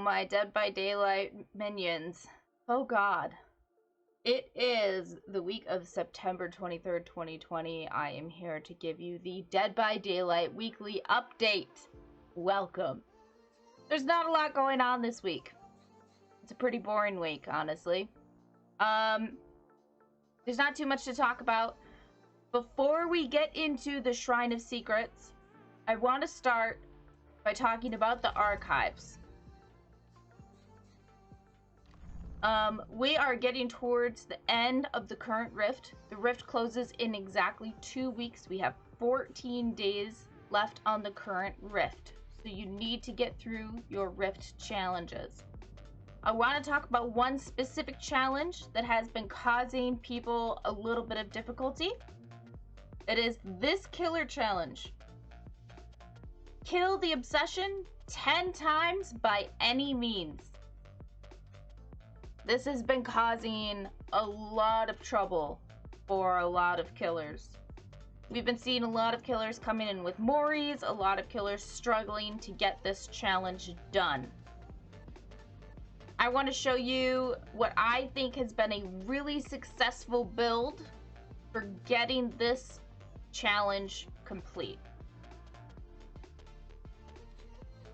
my Dead by Daylight minions. Oh god. It is the week of September 23rd, 2020. I am here to give you the Dead by Daylight weekly update. Welcome. There's not a lot going on this week. It's a pretty boring week, honestly. There's not too much to talk about. Before we get into the Shrine of Secrets, I want to start by talking about the archives. We are getting towards the end of the current rift. The rift closes in exactly 2 weeks. We have 14 days left on the current rift. So you need to get through your rift challenges. I want to talk about one specific challenge that has been causing people a little bit of difficulty. It is this killer challenge. Kill the obsession 10 times by any means. This has been causing a lot of trouble for a lot of killers. We've been seeing a lot of killers coming in with Moris, a lot of killers struggling to get this challenge done. I want to show you what I think has been a really successful build for getting this challenge complete.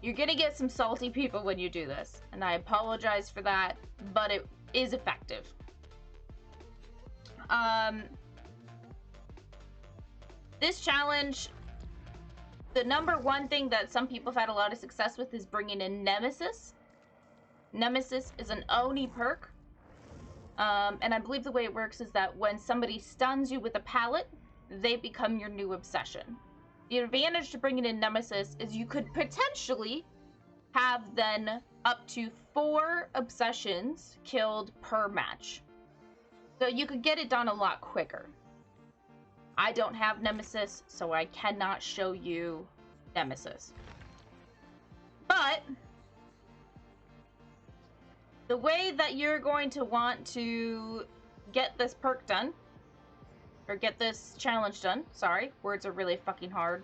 You're gonna get some salty people when you do this, and I apologize for that, but it is effective. This challenge, the number one thing that some people have had a lot of success with is bringing in Nemesis. Nemesis is an Oni perk, and I believe the way it works is that when somebody stuns you with a pallet, they become your new obsession. The advantage to bringing in Nemesis is you could potentially have then up to 4 obsessions killed per match. So you could get it done a lot quicker. I don't have Nemesis, so I cannot show you Nemesis. But the way that you're going to want to get this perk done, or get this challenge done, sorry, words are really fucking hard,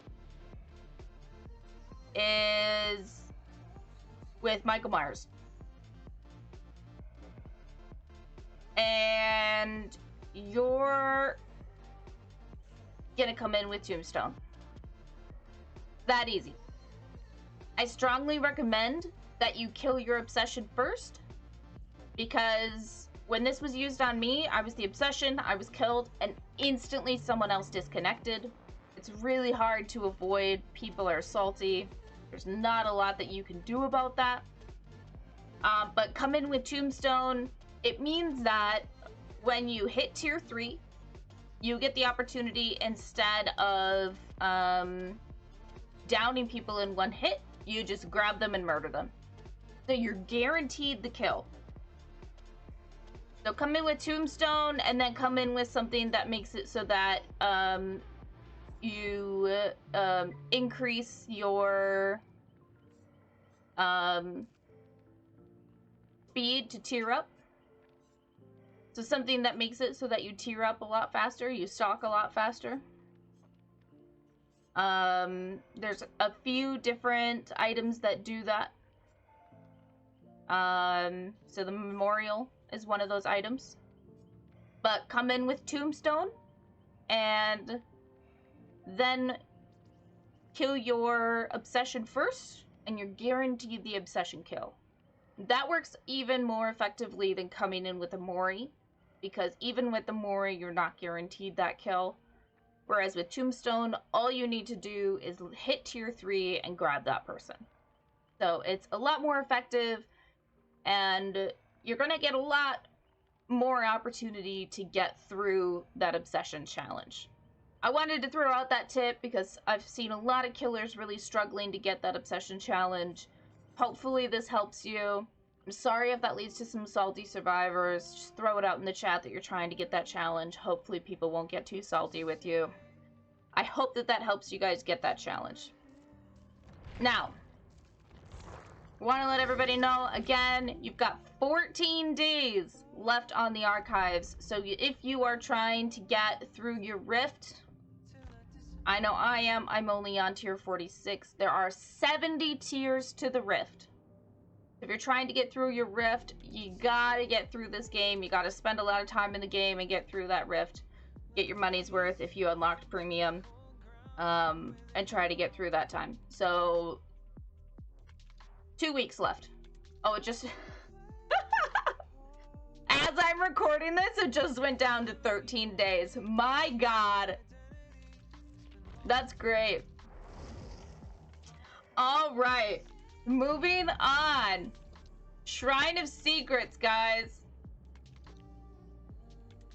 is with Michael Myers. And you're gonna come in with Tombstone. That easy. I strongly recommend that you kill your obsession first, because when this was used on me, I was the obsession, I was killed, and instantly someone else disconnected. It's really hard to avoid. People are salty. There's not a lot that you can do about that. But come in with Tombstone. It means that when you hit tier 3, you get the opportunity, instead of downing people in one hit, you just grab them and murder them. So you're guaranteed the kill. So come in with Tombstone, and then come in with something that makes it so that you increase your speed to tier up. So something that makes it so that you tier up a lot faster, you stock a lot faster. There's a few different items that do that. So the Memorial is one of those items. But come in with Tombstone, and then kill your obsession first, and you're guaranteed the obsession kill. That works even more effectively than coming in with a Mori, because even with the Mori, you're not guaranteed that kill. Whereas with Tombstone, all you need to do is hit tier 3 and grab that person. So it's a lot more effective, and you're gonna get a lot more opportunity to get through that obsession challenge. I wanted to throw out that tip because I've seen a lot of killers really struggling to get that obsession challenge. Hopefully this helps you. I'm sorry if that leads to some salty survivors. Just throw it out in the chat that you're trying to get that challenge. Hopefully people won't get too salty with you. I hope that that helps you guys get that challenge. Now, I want to let everybody know, again, you've got 14 days left on the archives. So if you are trying to get through your rift, I know I am. I'm only on tier 46. There are 70 tiers to the rift. If you're trying to get through your rift, you gotta get through this game. You gotta spend a lot of time in the game and get through that rift. Get your money's worth if you unlocked premium. And try to get through that time. So, 2 weeks left. Oh, it just... As I'm recording this, it just went down to 13 days. My God. That's great. All right. Moving on. Shrine of Secrets, guys.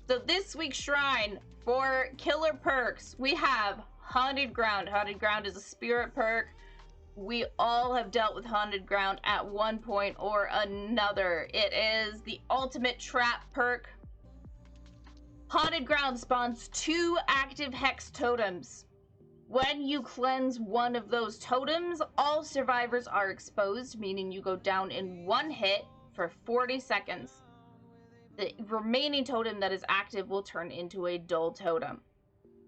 So this week's shrine for killer perks, we have Haunted Ground. Haunted Ground is a spirit perk. We all have dealt with Haunted Ground at one point or another. It is the ultimate trap perk. Haunted Ground spawns 2 active hex totems. When you cleanse one of those totems, all survivors are exposed, meaning you go down in 1 hit for 40 seconds. The remaining totem that is active will turn into a dull totem.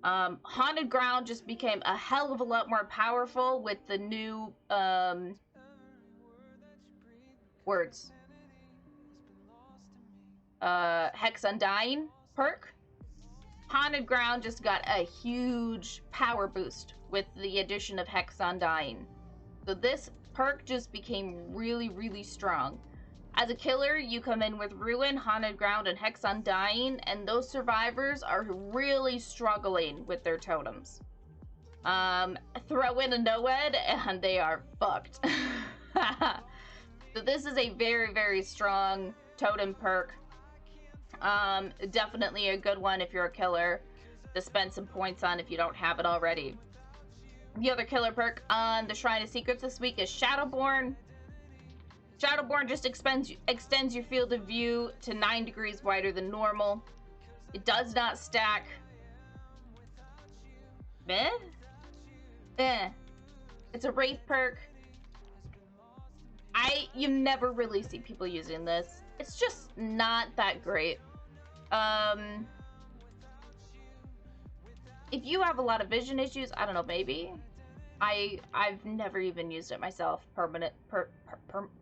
Haunted Ground just became a hell of a lot more powerful with the new, words. Hex Undying perk. Haunted Ground just got a huge power boost with the addition of Hex Undying. So this perk just became really, really strong. As a killer, you come in with Ruin, Haunted Ground, and Hex Undying, and those survivors are really struggling with their totems. Throw in a Noed, and they are fucked. So this is a very, very strong totem perk. Definitely a good one if you're a killer to spend some points on if you don't have it already. The other killer perk on the Shrine of Secrets this week is Shadowborn. Shadowborn just extends your field of view to 9 degrees wider than normal. It does not stack. It's a Wraith perk. You never really see people using this. It's just not that great. If you have a lot of vision issues, I don't know, maybe. I've never even used it myself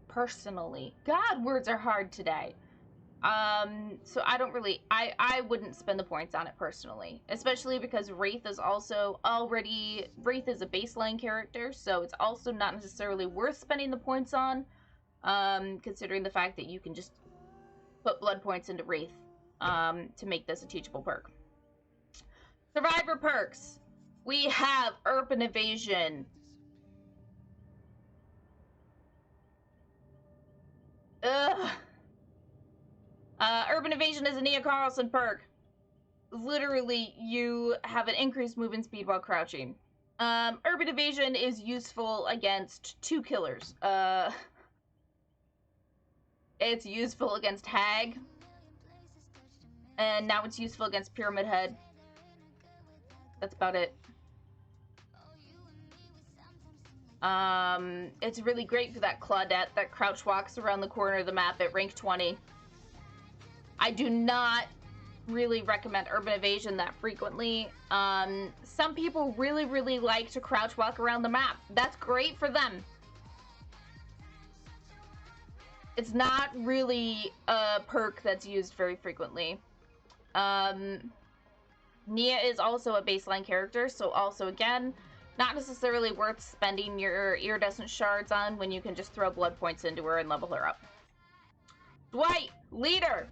personally. God, words are hard today. So I don't really, I wouldn't spend the points on it personally, especially because Wraith is also Wraith is a baseline character, so it's also not necessarily worth spending the points on, considering the fact that you can just put blood points into Wraith, to make this a teachable perk. Survivor perks. We have Urban Evasion. Urban Evasion is a Nia Carlson perk. Literally, you have an increased movement speed while crouching. Urban Evasion is useful against 2 killers. It's useful against Hag. And now it's useful against Pyramid Head. That's about it. It's really great for that Claudette that crouch walks around the corner of the map at rank 20. I do not really recommend Urban Evasion that frequently. Some people really, really like to crouch walk around the map. That's great for them. It's not really a perk that's used very frequently. Nia is also a baseline character, so also again, not necessarily worth spending your iridescent shards on when you can just throw blood points into her and level her up. Dwight, Leader.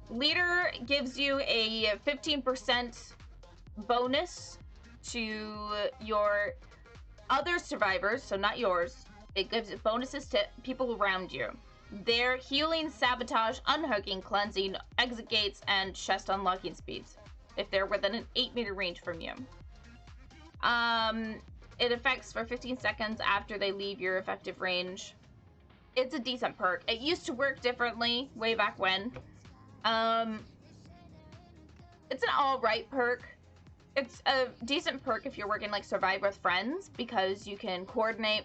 Leader gives you a 15% bonus to your other survivors, so not yours. It gives bonuses to people around you. Their healing, sabotage, unhooking, cleansing, exit gates, and chest unlocking speeds, if they're within an 8-meter range from you. It affects for 15 seconds after they leave your effective range. It's a decent perk. It used to work differently way back when. It's an alright perk. It's a decent perk if you're working like Survive with friends, because you can coordinate,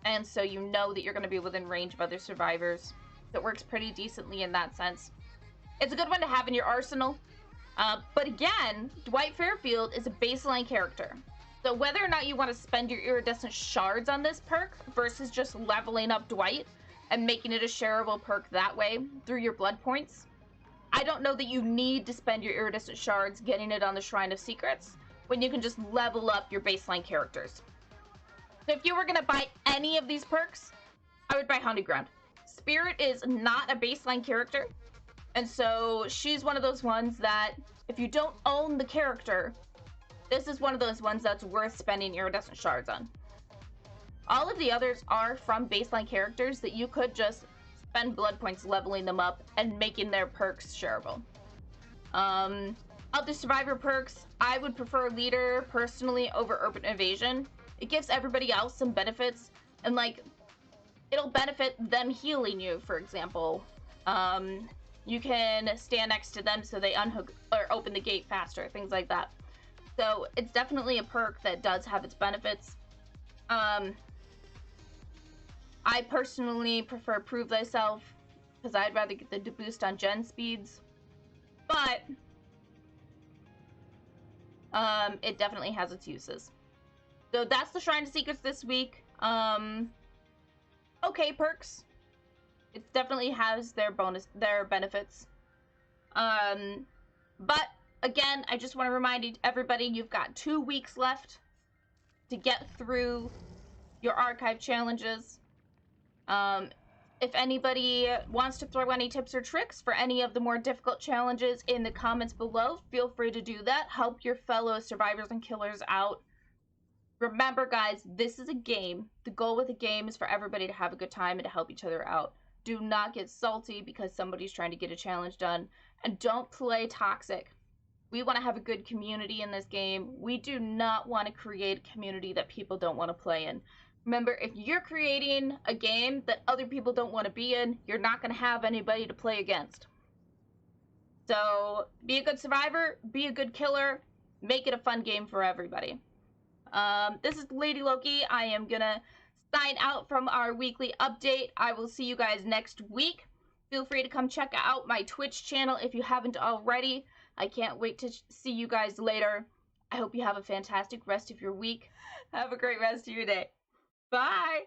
and so you know that you're going to be within range of other survivors. It works pretty decently in that sense. It's a good one to have in your arsenal. But again, Dwight Fairfield is a baseline character. So whether or not you want to spend your iridescent shards on this perk versus just leveling up Dwight and making it a shareable perk that way through your blood points, I don't know that you need to spend your iridescent shards getting it on the Shrine of Secrets when you can just level up your baseline characters. So if you were going to buy any of these perks, I would buy Haunted Ground. Spirit is not a baseline character, and so she's one of those ones that if you don't own the character, this is one of those ones that's worth spending iridescent shards on. All of the others are from baseline characters that you could just spend blood points leveling them up and making their perks shareable. Of the survivor perks, I would prefer leader personally over urban evasion. It gives everybody else some benefits, and like it'll benefit them healing you, for example. You can stand next to them so they unhook or open the gate faster, things like that. So it's definitely a perk that does have its benefits. I personally prefer Prove Thyself because I'd rather get the boost on gen speeds, but it definitely has its uses. So that's the Shrine of Secrets this week. Okay perks. It definitely has their benefits. But again, I just want to remind everybody you've got 2 weeks left to get through your archive challenges. If anybody wants to throw any tips or tricks for any of the more difficult challenges in the comments below, feel free to do that. Help your fellow survivors and killers out. Remember, guys, this is a game. The goal with a game is for everybody to have a good time and to help each other out. Do not get salty because somebody's trying to get a challenge done. And don't play toxic. We want to have a good community in this game. We do not want to create a community that people don't want to play in. Remember, if you're creating a game that other people don't want to be in, you're not going to have anybody to play against. So, be a good survivor, be a good killer, make it a fun game for everybody. This is Lady Loki. I am going to sign out from our weekly update. I will see you guys next week. Feel free to come check out my Twitch channel if you haven't already. I can't wait to see you guys later. I hope you have a fantastic rest of your week. Have a great rest of your day. Bye!